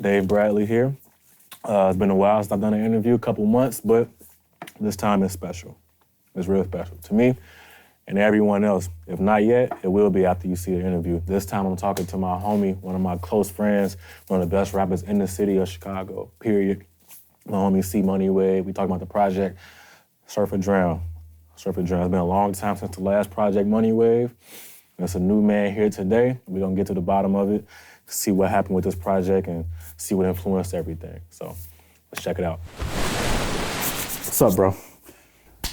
Dave Bradley here. It's been a while since I've done an interview, a couple months, but this time is special. It's real special to me and everyone else. If not yet, it will be after you see the interview. This time I'm talking to my homie, one of my close friends, one of the best rappers in the city of Chicago, period. My homie Cmoneywave. We talking about the project Surf or Drown. Surf or Drown. It's been a long time since the last project, Cmoneywave. There's a new man here today. We're gonna get to the bottom of it, see what happened with this project and see what influenced everything. So let's check it out. What's up, bro?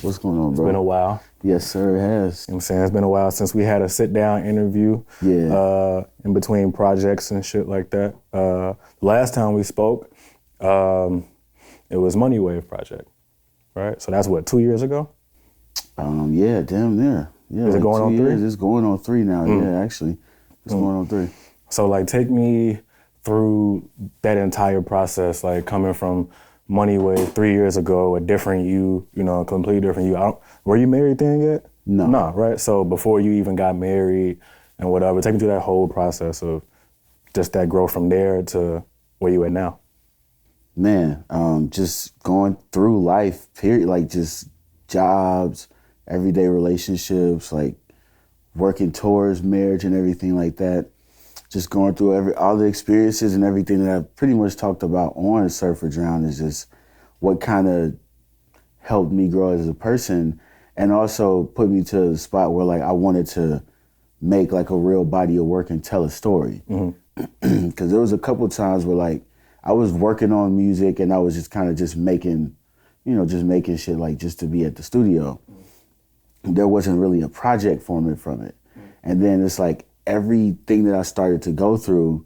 What's going on, bro? It's been a while. Yes, sir, it has. You know what I'm saying? It's been a while since we had a sit-down interview in between projects and shit like that. Last time we spoke, it was Cmoneywave project, right? So that's what, 2 years ago? Yeah, damn near. Yeah, Is it going on 3? It's going on 3 now, yeah, actually. It's going on 3. So like take me through that entire process, like coming from Cmoneywave 3 years ago, a different you, a completely different you. Were you married then yet? No. No, right? So before you even got married and whatever, take me through that whole process of just that growth from there to where you at now. Man, just going through life, period, like just jobs, everyday relationships, like working towards marriage and everything like that. Just going through all the experiences and everything that I've pretty much talked about on Surf or Drown is just what kind of helped me grow as a person and also put me to the spot where like I wanted to make like a real body of work and tell a story. Because there was a couple times where like I was working on music and I was just kind of just making shit like just to be at the studio. There wasn't really a project forming from it. And then it's like everything that I started to go through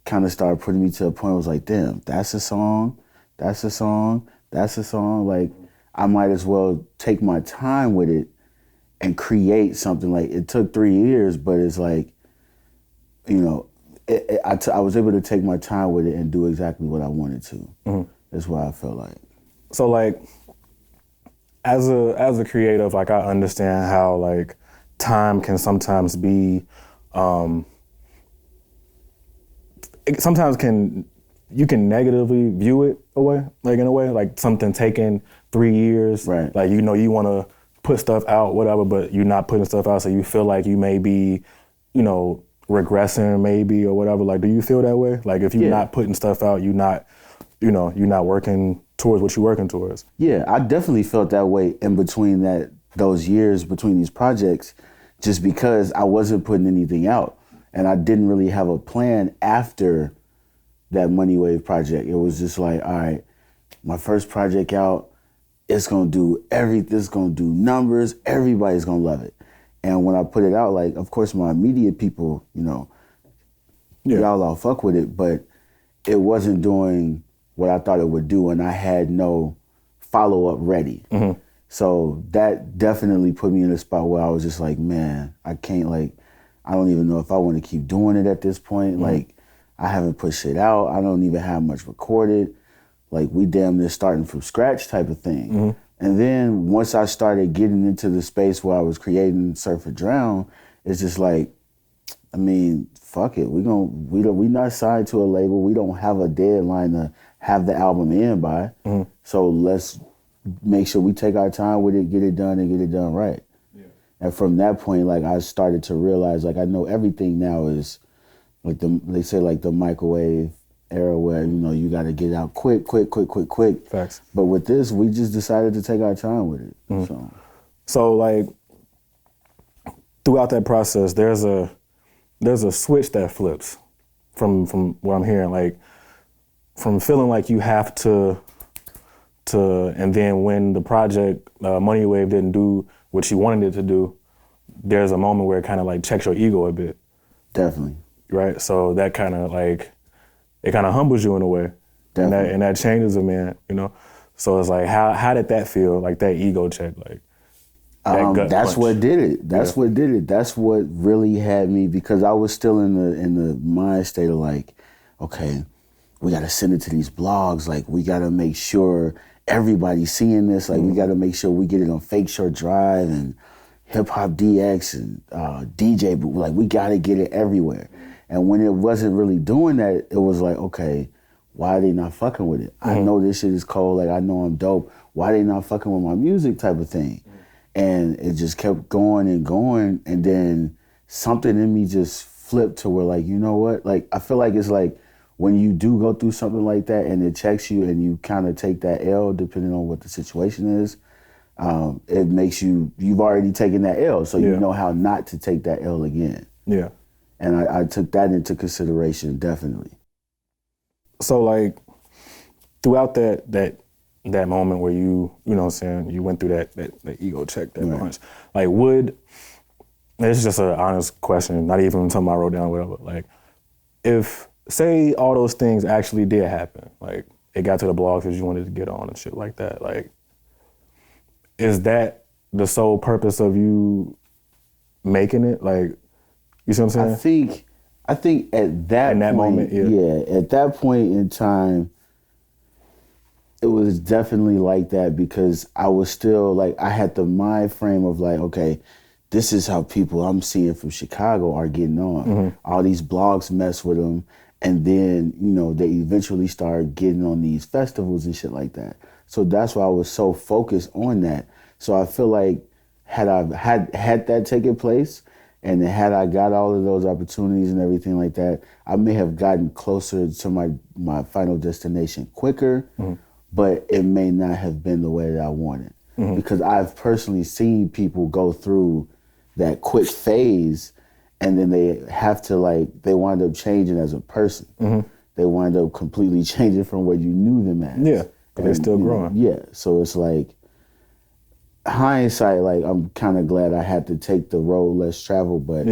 kind of started putting me to a point where I was like, damn, that's a song, that's a song, that's a song. Like, I might as well take my time with it and create something. Like, it took 3 years, but it's like, I was able to take my time with it and do exactly what I wanted to. That's what I felt like. So like, as a creative, like I understand how like time can sometimes be, you can negatively view it away, like in a way, like something taking 3 years, right? Like you want to put stuff out, whatever, but you're not putting stuff out, so you feel like you may be, regressing maybe or whatever. Like, do you feel that way? Like if you're not putting stuff out, you're not working towards what you're working towards. Yeah, I definitely felt that way in between those years between these projects, just because I wasn't putting anything out. And I didn't really have a plan after that Cmoneywave project. It was just like, all right, my first project out, it's gonna do everything, it's gonna do numbers, everybody's gonna love it. And when I put it out, like, of course my immediate people, y'all all fuck with it, but it wasn't doing what I thought it would do, and I had no follow-up ready. So that definitely put me in a spot where I was just like, man, I can't, like, I don't even know if I want to keep doing it at this point. Like, I haven't put shit out. I don't even have much recorded. Like, we damn near starting from scratch type of thing. And then once I started getting into the space where I was creating Surf or Drown, it's just like, I mean, fuck it. We not signed to a label. We don't have a deadline to have the album in by. So let's make sure we take our time with it, get it done, and get it done right. And from that point, like, I started to realize, like, I know everything now is like they say like the microwave era where, you got to get out quick. Facts. But with this, we just decided to take our time with it. So like, throughout that process, there's a switch that flips from what I'm hearing, like from feeling like you have to, and then when the project Cmoneywave didn't do what you wanted it to do, there's a moment where it kind of like checks your ego a bit. Definitely. Right? So that kind of like, it kind of humbles you in a way. Definitely. And that changes a man, So it's like, how did that feel, like that ego check? Like, that's what did it. That's what did it. That's what really had me, because I was still in the mind state of like, okay, we got to send it to these blogs. Like, we got to make sure everybody's seeing this. Like, we got to make sure we get it on Fake Short Drive and Hip Hop DX and DJ. Like, we got to get it everywhere. And when it wasn't really doing that, it was like, okay, why are they not fucking with it? I know this shit is cold. Like, I know I'm dope. Why they not fucking with my music type of thing? And it just kept going and going. And then something in me just flipped to where, like, you know what? Like, I feel like it's like when you do go through something like that and it checks you and you kind of take that L depending on what the situation is, it makes you've already taken that L. So you know how not to take that L again. Yeah. And I took that into consideration, definitely. So, like, throughout that moment where you know what I'm saying, you went through that ego check, that punch, like, this is just an honest question, not even something I wrote down, whatever. Like, if, say all those things actually did happen, like, it got to the blogs that you wanted to get on and shit like that, like, is that the sole purpose of you making it? Like, you see what I'm saying? I think at that moment, at that point in time, it was definitely like that because I was still like, I had the mind frame of like, okay, this is how people I'm seeing from Chicago are getting on. All these blogs mess with them. And then, you know, they eventually start getting on these festivals and shit like that. So that's why I was so focused on that. So I feel like had I had that taken place, and had I got all of those opportunities and everything like that, I may have gotten closer to my final destination quicker, but it may not have been the way that I wanted. Because I've personally seen people go through that quick phase and then they have to, like, they wind up changing as a person. They wind up completely changing from what you knew them as. Yeah, but they're still growing. Yeah, so it's like, hindsight, like, I'm kind of glad I had to take the road less traveled, but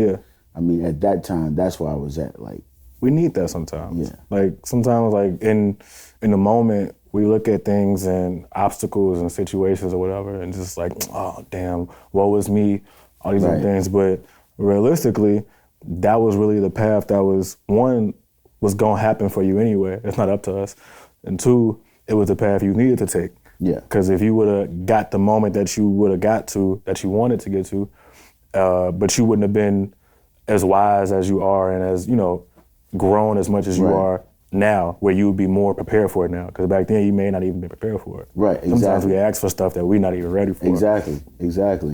I mean, at that time, that's where I was at. Like, we need that sometimes. Yeah. Like, sometimes, like, in the moment, we look at things and obstacles and situations or whatever, and just like, oh, damn, woe is me, all these other things. But realistically, that was really the path that was, one, was gonna happen for you anyway. It's not up to us. And two, it was the path you needed to take. Yeah. Because if you would have got the moment that you would have got to, that you wanted to get to, but you wouldn't have been as wise as you are and as, you know, grown as much as you are now, where you would be more prepared for it now. Because back then you may not even be prepared for it. Right, exactly. Sometimes we ask for stuff that we're not even ready for. Exactly.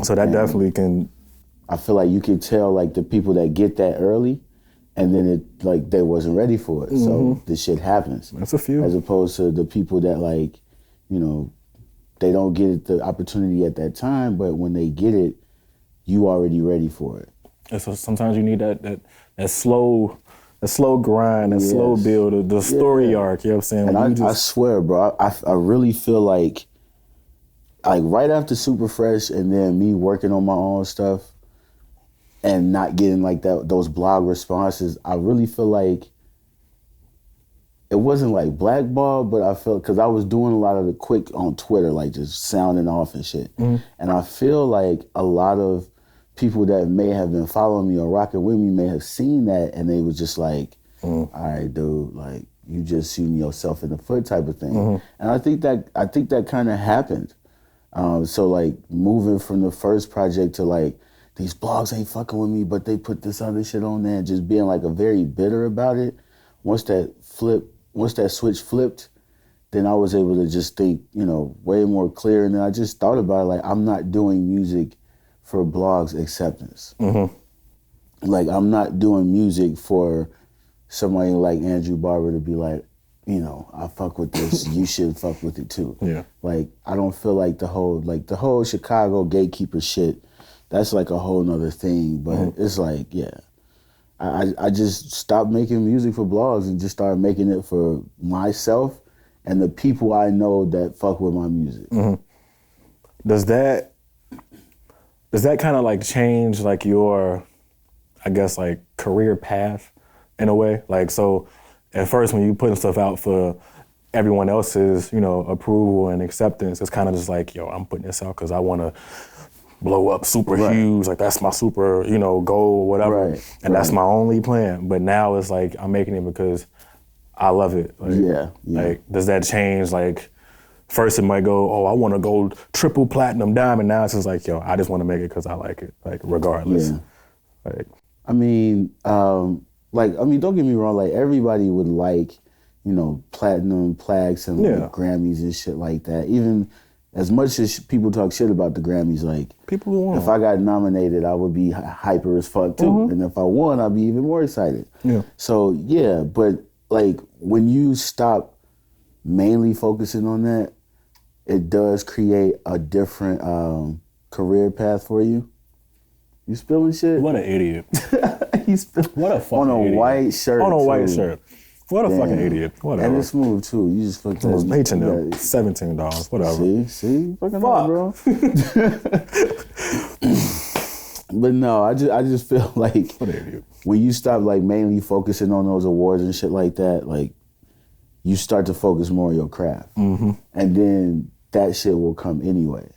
So that definitely can... I feel like you can tell, like, the people that get that early, and then it, like, they wasn't ready for it. So this shit happens. That's a few. As opposed to the people that, like, you know, they don't get the opportunity at that time, but when they get it, you already ready for it. And so sometimes you need that slow grind, that slow build, the story arc, you know what I'm saying? And I swear, bro, I really feel like right after Super Fresh and then me working on my own stuff and not getting like those blog responses, I really feel like it wasn't like blackball, but I felt, because I was doing a lot of the quick on Twitter, like just sounding off and shit. And I feel like a lot of people that may have been following me or rocking with me may have seen that, and they was just like, all right, dude, like, you just shooting yourself in the foot type of thing. And I think that kind of happened. So, like, moving from the first project to, like, these blogs ain't fucking with me, but they put this other shit on there, and just being, like, a very bitter about it. Once that switch flipped, then I was able to just think, you know, way more clear. And then I just thought about it, like, I'm not doing music for blogs acceptance. Like, I'm not doing music for somebody like Andrew Barber to be like, you know, I fuck with this, you should fuck with it too. Yeah. Like, I don't feel like the whole Chicago gatekeeper shit, that's like a whole nother thing. But it's like, I just stopped making music for blogs and just started making it for myself and the people I know that fuck with my music. Does that kind of like change like your, I guess, like career path in a way? Like, so at first when you putting stuff out for everyone else's, you know, approval and acceptance, it's kind of just like, yo, I'm putting this out because I want to blow up super huge, like that's my super, you know, goal or whatever, and that's my only plan. But now it's like I'm making it because I love it. Like, like, does that change? Like, first it might go, oh, I want to go triple platinum diamond. Now it's just like, yo, I just want to make it because I like it, like regardless. Like, don't get me wrong, like everybody would like platinum plaques and like, Grammys and shit like that. Even as much as people talk shit about the Grammys, like people want. If I got nominated, I would be hyper as fuck too, and if I won, I'd be even more excited. Yeah. So yeah, but like when you stop mainly focusing on that, it does create a different career path for you. You spilling shit? What an idiot. What a fucking on a idiot. white shirt. On a white too. shirt. What a fucking idiot. Whatever. And it's smooth too. You just fucked I was that. hating them. $17. Whatever. See, fucking up, bro. But no, I just feel like What an idiot. when you stop like mainly focusing on those awards and shit like that, like you start to focus more on your craft, and then that shit will come anyway.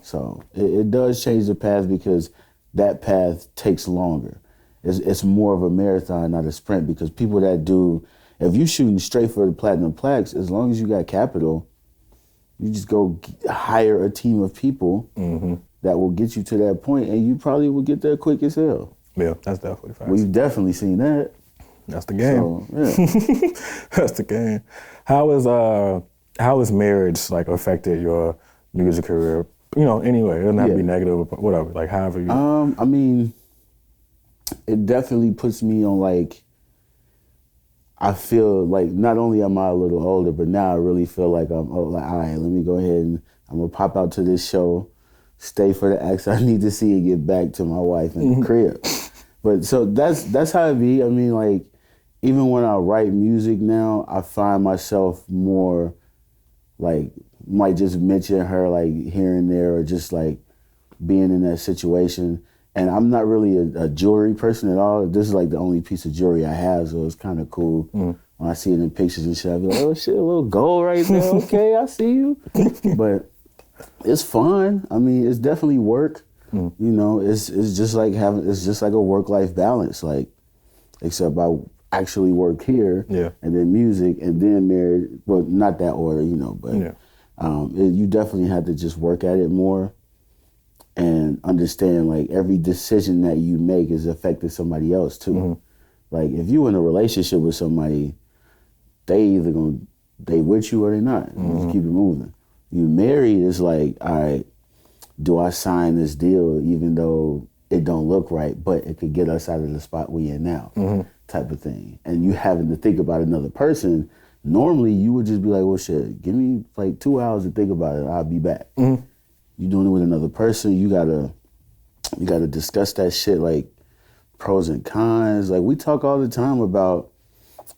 So it does change the path because that path takes longer. It's more of a marathon, not a sprint, because people that do, if you shooting straight for the platinum plaques, as long as you got capital, you just go hire a team of people that will get you to that point, and you probably will get there quick as hell. Yeah, that's definitely facts. We've definitely seen that. That's the game. So, yeah. That's the game. How has marriage like affected your music career? Anyway, it doesn't have to be negative or whatever. Like however you. I mean, it definitely puts me on like. I feel like not only am I a little older, but now I really feel like I'm all right, let me go ahead and I'm gonna pop out to this show, stay for the acts I need to see, and get back to my wife in the crib. But so that's how it be. I mean, like, even when I write music now, I find myself more like might just mention her like here and there, or just like being in that situation. And I'm not really a jewelry person at all. This is like the only piece of jewelry I have, so it's kind of cool. When I see it in pictures and shit, I be like, oh shit, a little gold right there. Okay, I see you. But it's fun. I mean, it's definitely work. It's just like a work-life balance. Like, except I actually work here, and then music, and then married. Well, not that order, but you definitely have to just work at it more. And understand, like, every decision that you make is affecting somebody else too. Like, if you in a relationship with somebody, they either they with you or they not. Just keep it moving. You married, it's like, all right, do I sign this deal even though it don't look right, but it could get us out of the spot we in now, type of thing. And you having to think about another person. Normally, you would just be like, well, shit, give me like 2 hours to think about it. I'll be back. You doing it with another person, you gotta discuss that shit, like pros and cons. Like, we talk all the time about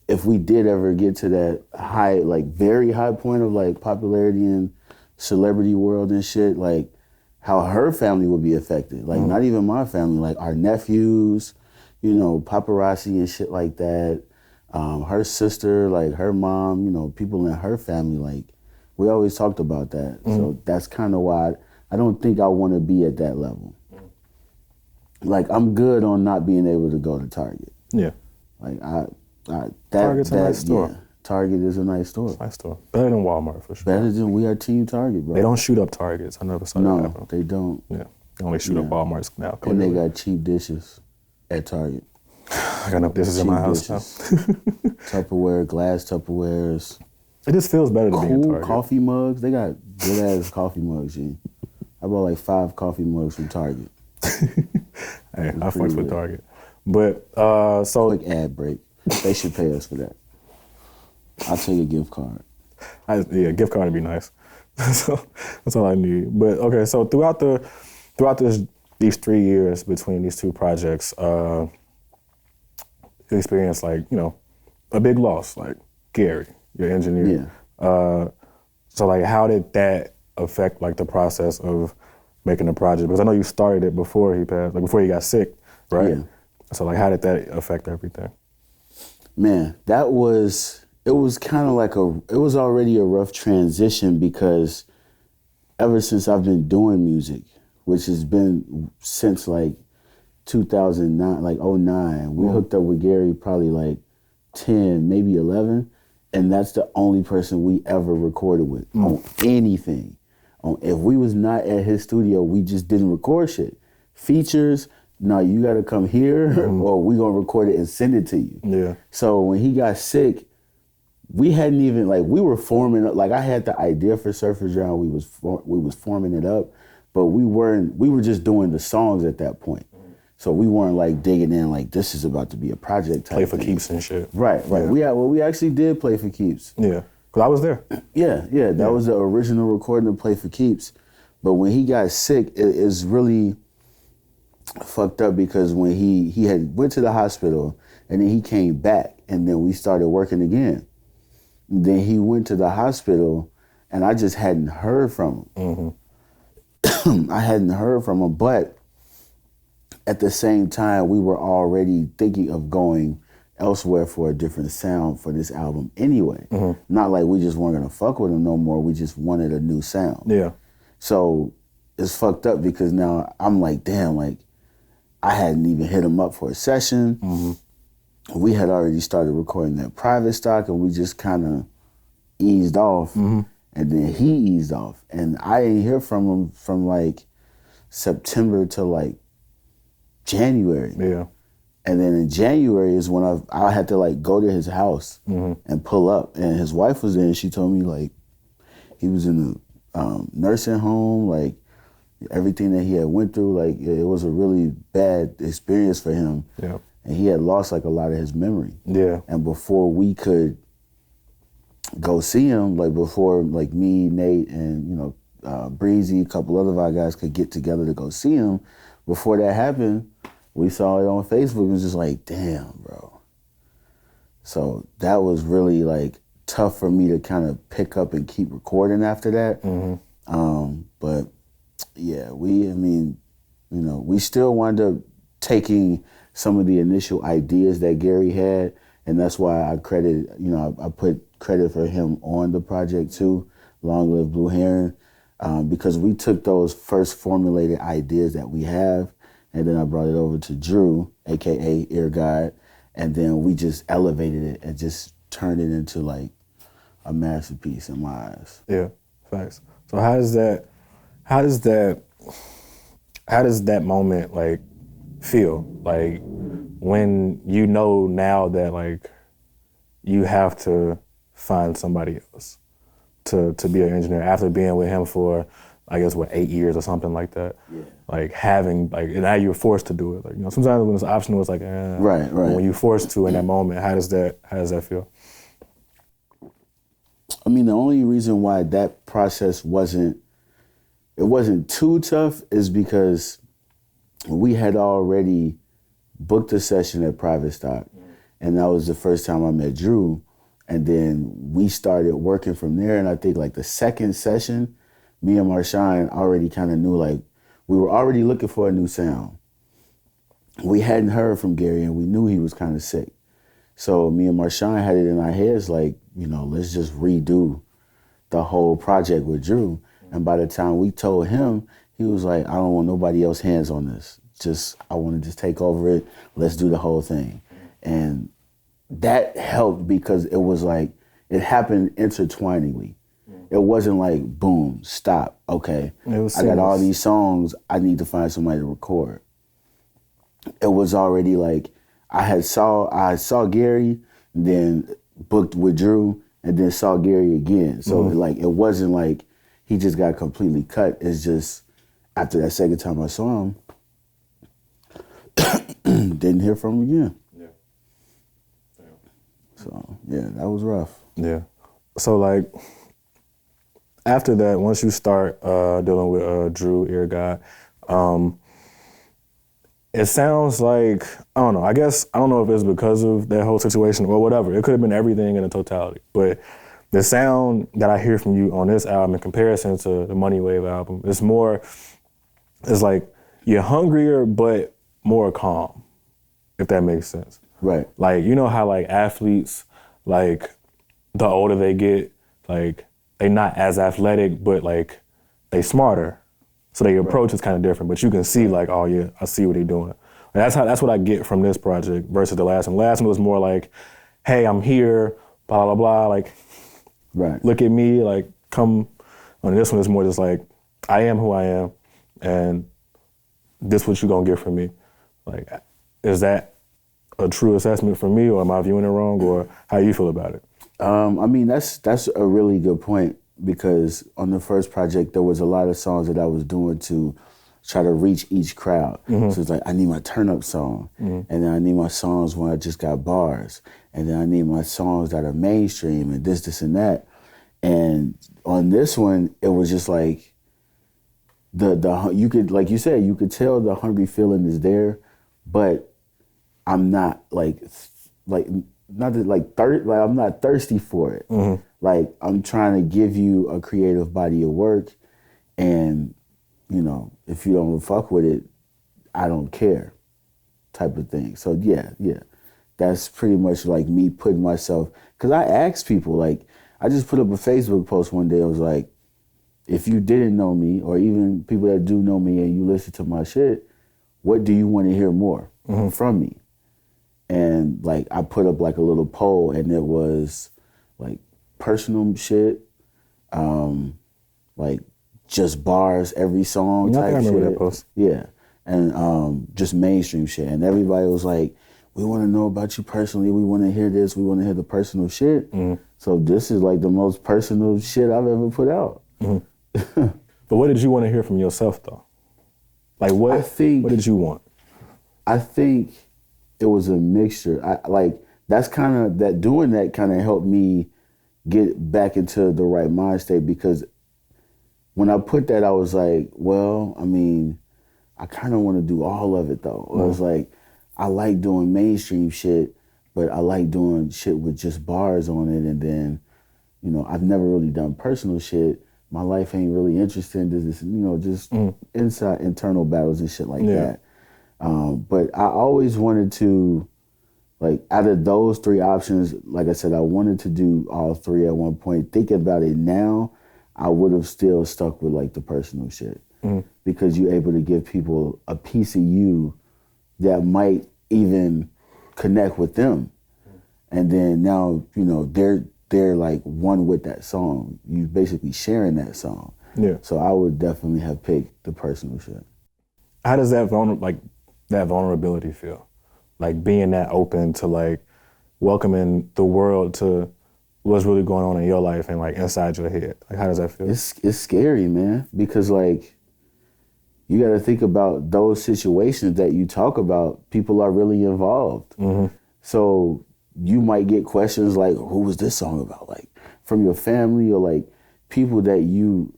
if we did ever get to that high, like very high point of like popularity in celebrity world and shit, like how her family would be affected. Like not even my family, like our nephews, paparazzi and shit like that. Her sister, like her mom, people in her family, like we always talked about that. So that's kind of why I don't think I want to be at that level. Like, I'm good on not being able to go to Target. Yeah. Like, Target's a nice store. Yeah, Target is a nice store. Nice store. Better than Walmart, for sure. We are Team Target, bro. They don't shoot up Targets. I never saw that happen. No, they don't. Yeah. They only shoot up Walmarts now. Clearly. And they got cheap dishes at Target. I got enough dishes in my house now. Tupperware, glass Tupperwares. It just feels better to be in Target. Coffee mugs. They got good-ass coffee mugs, G. I bought like 5 coffee mugs from Target. Hey, I fucked with Target. But, so... Quick ad break. They should pay us for that. I'll take a gift card. Gift card would be nice. So that's all I need. But, okay, so throughout these 3 years between these two projects, you experienced, like, a big loss, like Gary, your engineer. Yeah. So, like, how did that affect, like, the process of making the project? Because I know you started it before he passed, like, before he got sick, right? Yeah. So, like, how did that affect everything? Man, it was kind of like it was already a rough transition, because ever since I've been doing music, which has been since, like, 2009, like, 2009, we hooked up with Gary probably, like, 10, maybe 11, and that's the only person we ever recorded with on anything. If we was not at his studio, we just didn't record shit. Features, no, you gotta come here or we gonna record it and send it to you. Yeah. So when he got sick, we hadn't even, like, we were forming up. Like, I had the idea for Surfer Drown. We was forming it up, but we were just doing the songs at that point. So we weren't like digging in like this is about to be a project type Play for thing. keeps and shit. Right. Yeah. We actually did Play for Keeps. Yeah, because I was there. Yeah. That was the original recording of Play for Keeps. But when he got sick, it's really fucked up because when he had went to the hospital and then he came back and then we started working again. Then he went to the hospital and I just hadn't heard from him. Mm-hmm. I hadn't heard from him, but at the same time, we were already thinking of going elsewhere for a different sound for this album anyway. Mm-hmm. Not like we just weren't gonna fuck with him no more. We just wanted a new sound. Yeah. So it's fucked up because now I'm like, damn, like I hadn't even hit him up for a session. Mm-hmm. We had already started recording that private stock and we just kind of eased off. Mm-hmm. And then he eased off. And I didn't hear from him from like September to like January. Yeah. And then in January is when I had to like go to his house and pull up. And his wife was there and she told me like he was in the nursing home, like everything that he had went through, like it was a really bad experience for him. Yeah. And he had lost like a lot of his memory. Yeah. And before we could go see him, like before like me, Nate, and Breezy, a couple other of our guys could get together to go see him, before that happened, we saw it on Facebook. It was just like, damn, bro. So that was really like tough for me to kind of pick up and keep recording after that. Mm-hmm. But yeah, we still wound up taking some of the initial ideas that Gary had, and that's why I I put credit for him on the project too, Long Live Blue Heron, because we took those first formulated ideas that we have, and then I brought it over to Drew, aka Eargawd, and then we just elevated it and just turned it into like a masterpiece in my eyes. Yeah, facts. So how does that moment like feel? Like when you know now that like you have to find somebody else to be an engineer after being with him for, I guess, 8 years or something like that. Yeah. Like having, like, now you're forced to do it. Like, sometimes when it's optional, it's like, Right. When you're forced to in that moment, how does that feel? I mean, the only reason why that process wasn't too tough is because we had already booked a session at Private Stock, and that was the first time I met Drew. And then we started working from there, and I think like the second session, me and Marshawn already kind of knew, like, we were already looking for a new sound. We hadn't heard from Gary, and we knew he was kind of sick. So me and Marshawn had it in our heads, like, let's just redo the whole project with Drew. And by the time we told him, he was like, I don't want nobody else's hands on this. I want to just take over it. Let's do the whole thing. And that helped because it was like, it happened intertwiningly. It wasn't like, boom, stop, okay. I got all these songs, I need to find somebody to record. It was already like, I saw Gary, then booked with Drew, and then saw Gary again. So like, it wasn't like he just got completely cut. It's just, after that second time I saw him, didn't hear from him again. So, yeah, that was rough. Yeah. So, like, after that, once you start dealing with Drew, Eargawd, it sounds like, I don't know, I don't know if it's because of that whole situation or whatever. It could have been everything in a totality. But the sound that I hear from you on this album in comparison to the Cmoneywave album, it's like you're hungrier but more calm, if that makes sense. Right. Like, you know how like athletes, like the older they get, like they not as athletic, but like they smarter. So their approach is kind of different, but you can see like, oh yeah, I see what they're doing. And that's what I get from this project versus the last one. The last one was more like, hey, I'm here, blah, blah, blah, like, look at me, like, come. And this one is more just like, I am who I am, and this what you gonna get from me. Like, is that a true assessment for me, or am I viewing it wrong, or how you feel about it? I mean, that's a really good point, because on the first project, there was a lot of songs that I was doing to try to reach each crowd. So it's like, I need my turn up song, and then I need my songs when I just got bars, and then I need my songs that are mainstream and this and that. And on this one, it was just like, you could, like you said, you could tell the hungry feeling is there, but I'm not not that I'm not thirsty for it. Like, I'm trying to give you a creative body of work, and you know, if you don't fuck with it, I don't care, type of thing. So yeah, that's pretty much like me putting myself, because I asked people, like, I just put up a Facebook post one day. I was like, if you didn't know me, or even people that do know me and you listen to my shit, what do you want to hear more from me? And like, I put up like a little poll, and it was like personal shit, like just bars every song type shit. I remember that post. Yeah, and just mainstream shit. And everybody was like, we want to know about you personally. We want to hear this. We want to hear the personal shit. So this is like the most personal shit I've ever put out. But what did you want to hear from yourself, though? Like, what did you want? I think it was a mixture. Doing that kind of helped me get back into the right mind state, because when I put that, I was like, well, I mean, I kind of want to do all of it, though. I was like, I like doing mainstream shit, but I like doing shit with just bars on it. And then, you know, I've never really done personal shit. My life ain't really interested in this, you know, just internal battles and shit like that. But I always wanted to, like, out of those three options, like I said, I wanted to do all three at one point. Thinking about it now, I would have still stuck with like the personal shit, because you're able to give people a piece of you that might even connect with them. And then now, you know, they're like one with that song. You basically sharing that song. Yeah. So I would definitely have picked the personal shit. How does that vulnerability feel? Like, being that open to like welcoming the world to what's really going on in your life and like inside your head. Like, how does that feel? It's scary, man, because like, you got to think about those situations that you talk about. People are really involved. So you might get questions like, who was this song about? Like, from your family, or like people that you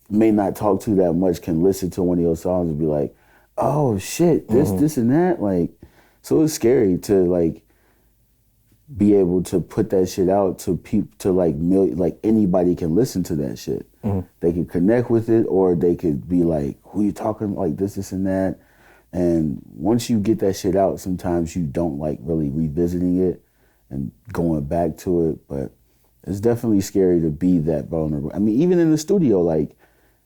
may not talk to that much can listen to one of your songs and be like, oh shit, this and that. Like, so it's scary to like be able to put that shit out to people, to like like anybody can listen to that shit. They can connect with it, or they could be like, who you talking like this and that. And once you get that shit out, sometimes you don't like really revisiting it and going back to it. But it's definitely scary to be that vulnerable. I mean, even in the studio, like,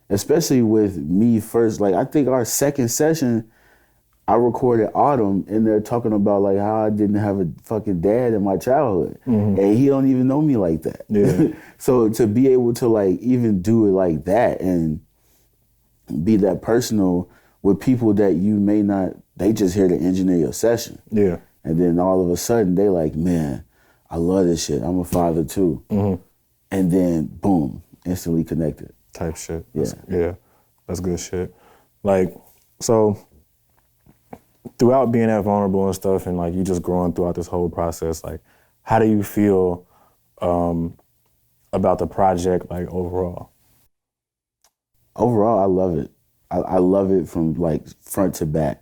especially with me first, like, I think our second session, I recorded Autumn, and they're talking about like how I didn't have a fucking dad in my childhood, and he don't even know me like that. Yeah. So to be able to like even do it like that and be that personal with people that you may not, they just here to engineer your session. Yeah. And then all of a sudden they like, man, I love this shit. I'm a father too. And then boom, instantly connected. Type shit. That's good shit. Like, so throughout being that vulnerable and stuff, and like you just growing throughout this whole process, like, how do you feel about the project, like, overall? Overall, I love it. I love it from like front to back,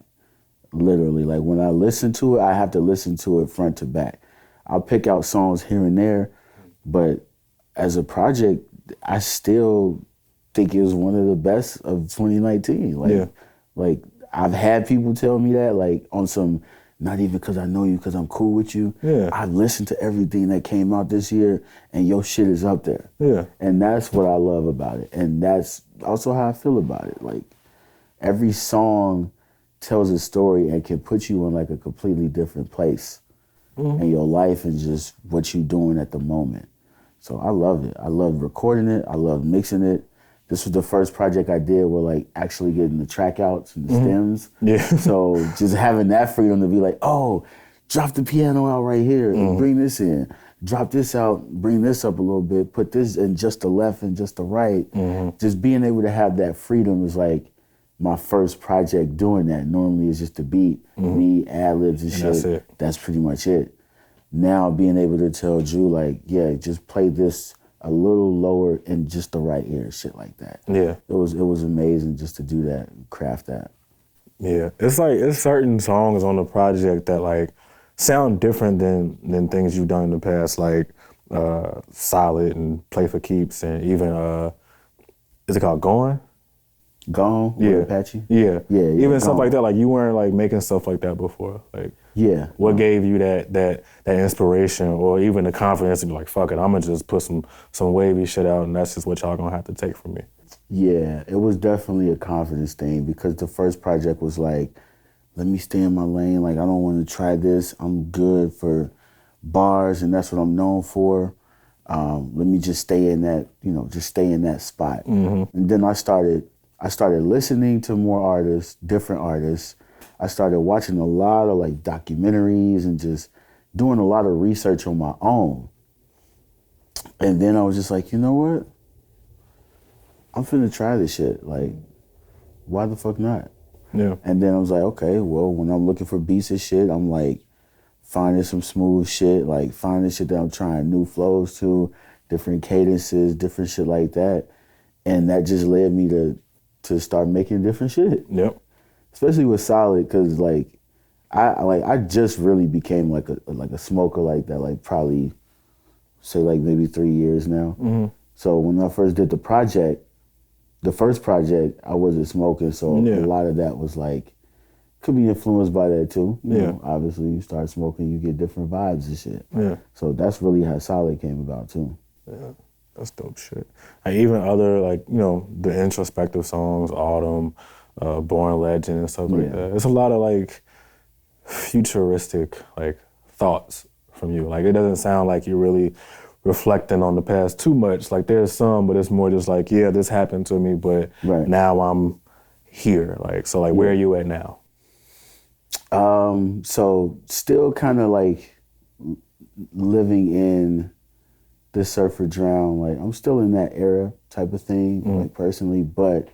literally. Like, when I listen to it, I have to listen to it front to back. I'll pick out songs here and there, but as a project, I still think it was one of the best of 2019. Like, I've had people tell me that, like, on some, not even because I know you, because I'm cool with you. Yeah. I've listened to everything that came out this year, and your shit is up there. Yeah. And that's what I love about it. And that's also how I feel about it. Like, every song tells a story and can put you in, like, a completely different place in your life and just what you're doing at the moment. So I love it. I love recording it. I love mixing it. This was the first project I did where, like, actually getting the track outs and the stems. Yeah. So just having that freedom to be like, oh, drop the piano out right here and bring this in. drop this out, bring this up a little bit, put this in just the left and just the right. Just being able to have that freedom is like my first project doing that. Normally it's just the beat, me, ad-libs and shit. That's it. That's pretty much it. Now being able to tell Drew like, yeah, just play this a little lower in just the right ear, shit like that. Yeah. It was amazing just to do that, craft that. Yeah. It's like, it's certain songs on the project that like sound different than things you've done in the past, like Solid and Play for Keeps and even, is it called Going? Gone with Apache? Yeah. Even stuff Gone. like that, like you weren't like making stuff like that before. Like what gave you that inspiration or even the confidence to be like, fuck it, I'm gonna just put some wavy shit out and that's just what y'all gonna have to take from me. Yeah, it was definitely a confidence thing because the first project was like, let me stay in my lane. Like, I don't want to try this. I'm good for bars and that's what I'm known for. Let me just stay in that, just stay in that spot. And then I started listening to more artists, different artists. I started watching a lot of like documentaries and just doing a lot of research on my own. And then I was just like, you know what? I'm finna try this shit. Like, why the fuck not? Yeah. And then I was like, okay, well, when I'm looking for beats and shit, I'm like finding some smooth shit, like finding shit that I'm trying new flows to, different cadences, different shit like that. And that just led me to start making different shit. Yep. Especially with Solid, cause I just really became like a smoker like that, like probably say like maybe 3 years now. So when I first did the first project, I wasn't smoking, so a lot of that was like, could be influenced by that too. You know, obviously you start smoking, you get different vibes and shit. Yeah. So that's really how Solid came about too. Yeah. That's dope shit. And even other like, the introspective songs, Autumn, Born Legend and stuff like that. It's a lot of like futuristic like thoughts from you. Like it doesn't sound like you're really reflecting on the past too much. Like there's some, but it's more just like, yeah, this happened to me, but now I'm here. Like, so like where are you at now? So still kind of like living in the Surf or Drown, like I'm still in that era type of thing, like personally, but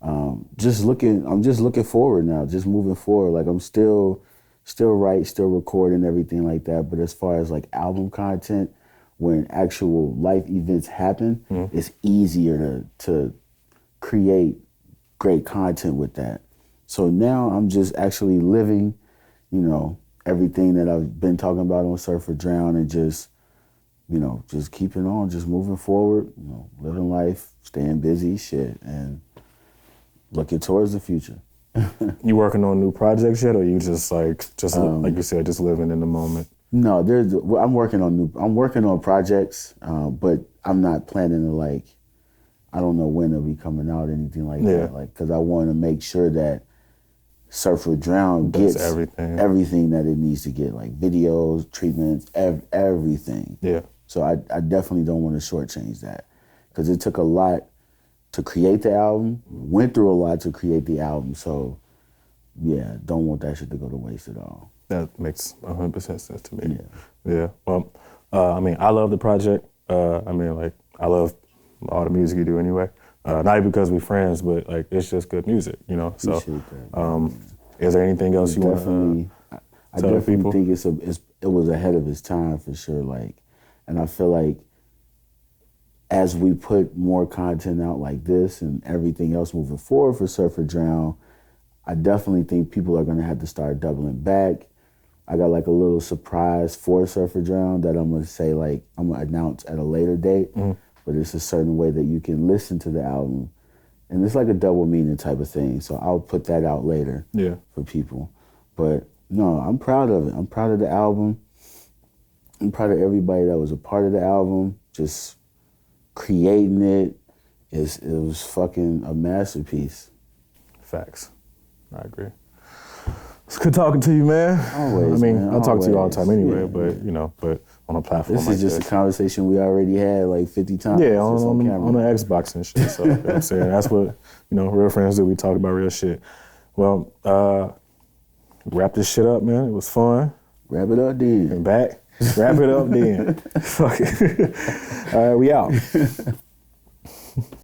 I'm just looking forward now, just moving forward. Like I'm still write, still recording, everything like that. But as far as like album content, when actual life events happen, it's easier to create great content with that. So now I'm just actually living, everything that I've been talking about on Surf or Drown and just keeping on, just moving forward, living life, staying busy, shit, and looking towards the future. You working on new projects yet, or you just like you said, just living in the moment? No, I'm working on projects, but I'm not planning to I don't know when they'll be coming out, anything like that, because I want to make sure that Surf or Drown gets everything that it needs to get, like videos, treatments, everything. Yeah. So I definitely don't want to shortchange that, because it took a lot to create the album, went through a lot to create the album. So yeah, don't want that shit to go to waste at all. That makes 100% sense to me. Yeah. Well, I love the project. I love all the music you do anyway. Not even because we're friends, but like it's just good music, So, is there anything else you want to I definitely think it was ahead of its time for sure. Like, and I feel like as we put more content out like this and everything else moving forward for Surf or Drown, I definitely think people are gonna have to start doubling back. I got like a little surprise for Surf or Drown that I'm gonna say I'm gonna announce at a later date. But it's a certain way that you can listen to the album. And it's like a double meaning type of thing. So I'll put that out later for people. But no, I'm proud of it. I'm proud of the album. I'm proud of everybody that was a part of the album. Just creating it. It was fucking a masterpiece. Facts. I agree. It's good talking to you, man. Always, I talk to you all the time anyway, but on a platform this is just a conversation we already had like 50 times. Yeah, on the Xbox and shit. So, you know what I'm saying? That's what, real friends do. We talk about real shit. Well, wrap this shit up, man. It was fun. Wrap it up, dude. And back. Wrap it up then. Fuck it. All right, we out.